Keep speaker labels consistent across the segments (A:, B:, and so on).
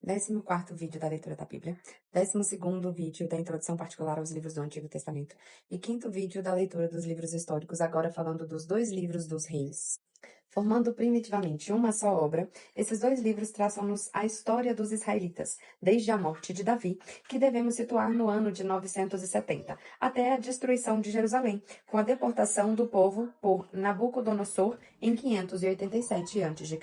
A: 14º vídeo da leitura da Bíblia, 12º vídeo da introdução particular aos livros do Antigo Testamento e 5º vídeo da leitura dos livros históricos, agora falando dos 2 livros dos reis. Formando primitivamente uma só obra, esses 2 livros traçam-nos a história dos israelitas, desde a morte de Davi, que devemos situar no ano de 970, até a destruição de Jerusalém, com a deportação do povo por Nabucodonosor em 587 a.C.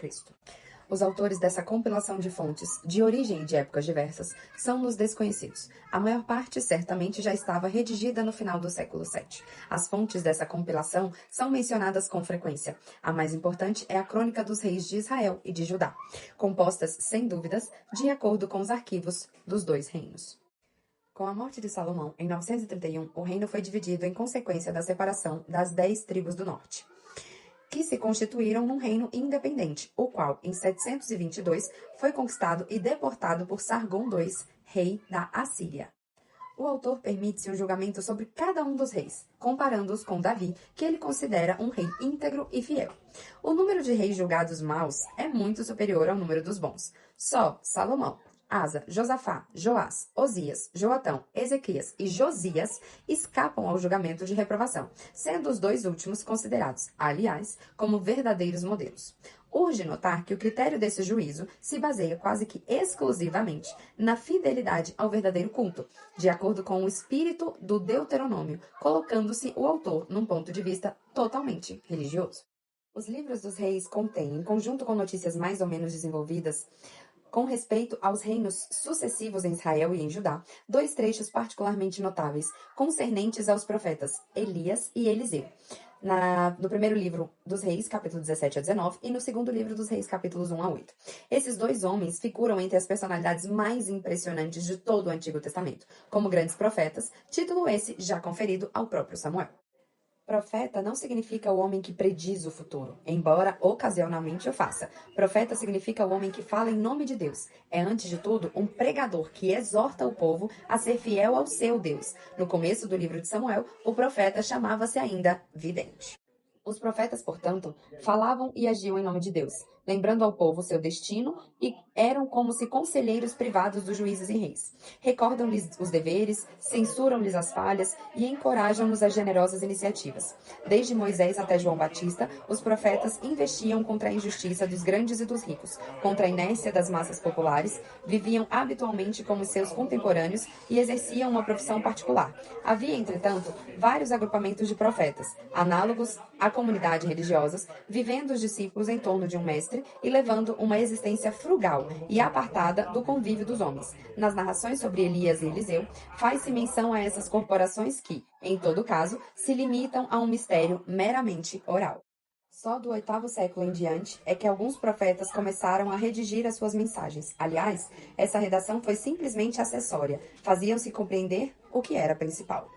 A: Os autores dessa compilação de fontes, de origem e de épocas diversas, são-nos desconhecidos. A maior parte certamente já estava redigida no final do século VII. As fontes dessa compilação são mencionadas com frequência. A mais importante é a Crônica dos Reis de Israel e de Judá, compostas, sem dúvidas, de acordo com os arquivos dos 2 reinos. Com a morte de Salomão, em 931, o reino foi dividido em consequência da separação das 10 tribos do norte, que se constituíram num reino independente, o qual, em 722, foi conquistado e deportado por Sargon II, rei da Assíria. O autor permite-se um julgamento sobre cada um dos reis, comparando-os com Davi, que ele considera um rei íntegro e fiel. O número de reis julgados maus é muito superior ao número dos bons. Só Salomão, Asa, Josafá, Joás, Osias, Joatão, Ezequias e Josias escapam ao julgamento de reprovação, sendo os 2 últimos considerados, aliás, como verdadeiros modelos. Urge notar que o critério desse juízo se baseia quase que exclusivamente na fidelidade ao verdadeiro culto, de acordo com o espírito do Deuteronômio, colocando-se o autor num ponto de vista totalmente religioso. Os livros dos reis contêm, em conjunto com notícias mais ou menos desenvolvidas, com respeito aos reinos sucessivos em Israel e em Judá, 2 trechos particularmente notáveis, concernentes aos profetas Elias e Eliseu. No primeiro livro dos Reis, capítulo 17 a 19, e no segundo livro dos Reis, capítulos 1 a 8. Esses 2 homens figuram entre as personalidades mais impressionantes de todo o Antigo Testamento, como grandes profetas, título esse já conferido ao próprio Samuel. Profeta não significa o homem que prediz o futuro, embora ocasionalmente o faça. Profeta significa o homem que fala em nome de Deus. É, antes de tudo, um pregador que exorta o povo a ser fiel ao seu Deus. No começo do livro de Samuel, o profeta chamava-se ainda vidente. Os profetas, portanto, falavam e agiam em nome de Deus, lembrando ao povo seu destino e eram como se conselheiros privados dos juízes e reis. Recordam-lhes os deveres, censuram-lhes as falhas e encorajam-nos a generosas iniciativas. Desde Moisés até João Batista, os profetas investiam contra a injustiça dos grandes e dos ricos, contra a inércia das massas populares, viviam habitualmente como seus contemporâneos e exerciam uma profissão particular. Havia, entretanto, vários agrupamentos de profetas, análogos a comunidades religiosas, vivendo os discípulos em torno de um mestre e levando uma existência frugal e apartada do convívio dos homens. Nas narrações sobre Elias e Eliseu, faz-se menção a essas corporações que, em todo caso, se limitam a um mistério meramente oral. Só do 8º século em diante é que alguns profetas começaram a redigir as suas mensagens. Aliás, essa redação foi simplesmente acessória, faziam-se compreender o que era principal.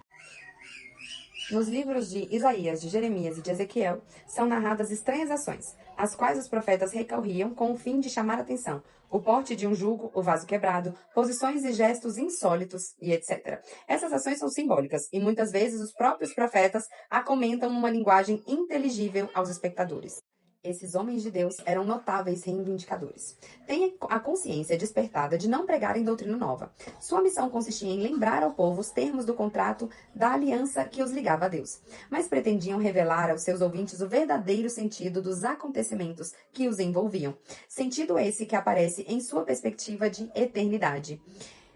A: Nos livros de Isaías, de Jeremias e de Ezequiel, são narradas estranhas ações, às quais os profetas recorriam com o fim de chamar a atenção. O porte de um jugo, o vaso quebrado, posições e gestos insólitos e etc. Essas ações são simbólicas e muitas vezes os próprios profetas a comentam numa linguagem inteligível aos espectadores. Esses homens de Deus eram notáveis reivindicadores. Têm a consciência despertada de não pregarem doutrina nova. Sua missão consistia em lembrar ao povo os termos do contrato da aliança que os ligava a Deus, mas pretendiam revelar aos seus ouvintes o verdadeiro sentido dos acontecimentos que os envolviam. Sentido esse que aparece em sua perspectiva de eternidade.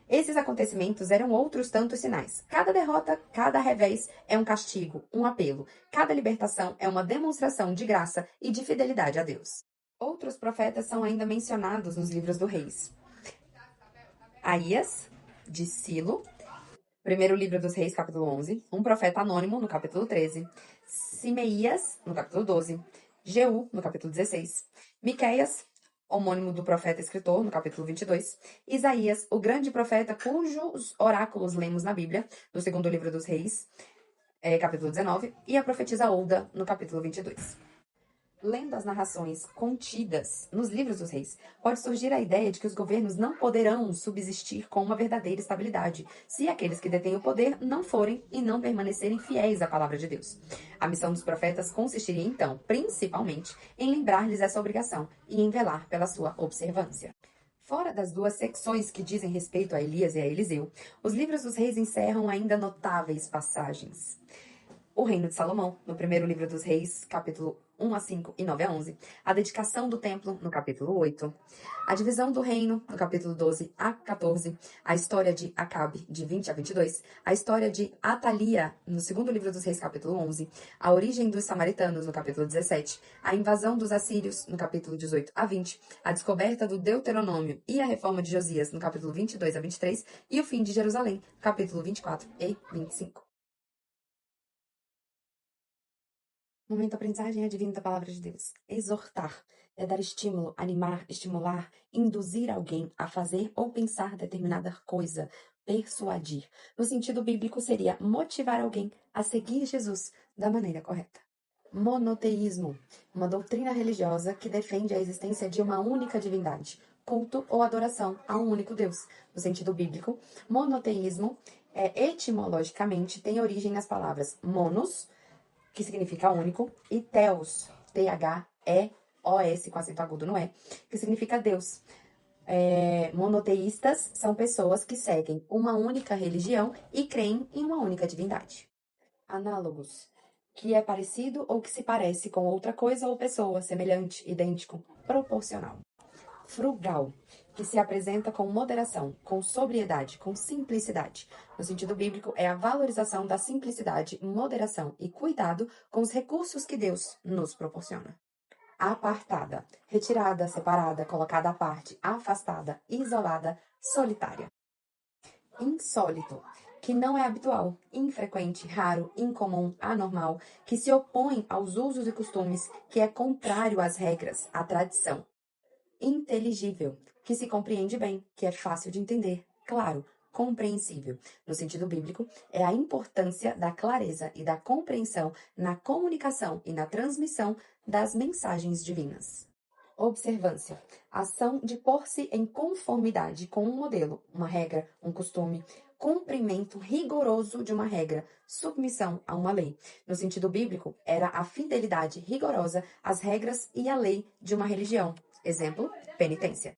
A: Esses acontecimentos eram outros tantos sinais. Cada derrota, cada revés é um castigo, um apelo. Cada libertação é uma demonstração de graça e de fidelidade a Deus. Outros profetas são ainda mencionados nos livros dos reis. Aías, de Silo, primeiro livro dos reis, capítulo 11. Um profeta anônimo, no capítulo 13. Simeias, no capítulo 12. Jeú, no capítulo 16. Miqueias, homônimo do profeta escritor, no capítulo 22, Isaías, o grande profeta cujos oráculos lemos na Bíblia, no segundo livro dos reis, capítulo 19, e a profetisa Hulda, no capítulo 22. Lendo as narrações contidas nos livros dos reis, pode surgir a ideia de que os governos não poderão subsistir com uma verdadeira estabilidade se aqueles que detêm o poder não forem e não permanecerem fiéis à palavra de Deus. A missão dos profetas consistiria, então, principalmente, em lembrar-lhes essa obrigação e em velar pela sua observância. Fora das duas secções que dizem respeito a Elias e a Eliseu, os livros dos reis encerram ainda notáveis passagens. O Reino de Salomão, no primeiro livro dos Reis, capítulo 1 a 5 e 9 a 11. A dedicação do templo, no capítulo 8. A divisão do reino, no capítulo 12 a 14. A história de Acabe, de 20 a 22. A história de Atalia, no segundo livro dos Reis, capítulo 11. A origem dos samaritanos, no capítulo 17. A invasão dos assírios, no capítulo 18 a 20. A descoberta do Deuteronômio e a reforma de Josias, no capítulo 22 a 23. E o fim de Jerusalém, capítulo 24 e 25. Momento aprendizagem advindo da palavra de Deus. Exortar é dar estímulo, animar, estimular, induzir alguém a fazer ou pensar determinada coisa, persuadir. No sentido bíblico, seria motivar alguém a seguir Jesus da maneira correta. Monoteísmo, uma doutrina religiosa que defende a existência de uma única divindade, culto ou adoração a um único Deus. No sentido bíblico, monoteísmo etimologicamente tem origem nas palavras monos, que significa único, e Theos, T-H-E-O-S, com acento agudo no E, que significa Deus. Monoteístas são pessoas que seguem uma única religião e creem em uma única divindade. Análogos, que é parecido ou que se parece com outra coisa ou pessoa, semelhante, idêntico, proporcional. Frugal, que se apresenta com moderação, com sobriedade, com simplicidade. No sentido bíblico, é a valorização da simplicidade, moderação e cuidado com os recursos que Deus nos proporciona. Apartada, retirada, separada, colocada à parte, afastada, isolada, solitária. Insólito, que não é habitual, infrequente, raro, incomum, anormal, que se opõe aos usos e costumes, que é contrário às regras, à tradição. Inteligível, que se compreende bem, que é fácil de entender, claro, compreensível. No sentido bíblico, é a importância da clareza e da compreensão na comunicação e na transmissão das mensagens divinas. Observância, ação de pôr-se em conformidade com um modelo, uma regra, um costume, cumprimento rigoroso de uma regra, submissão a uma lei. No sentido bíblico, era a fidelidade rigorosa às regras e à lei de uma religião. Exemplo, penitência.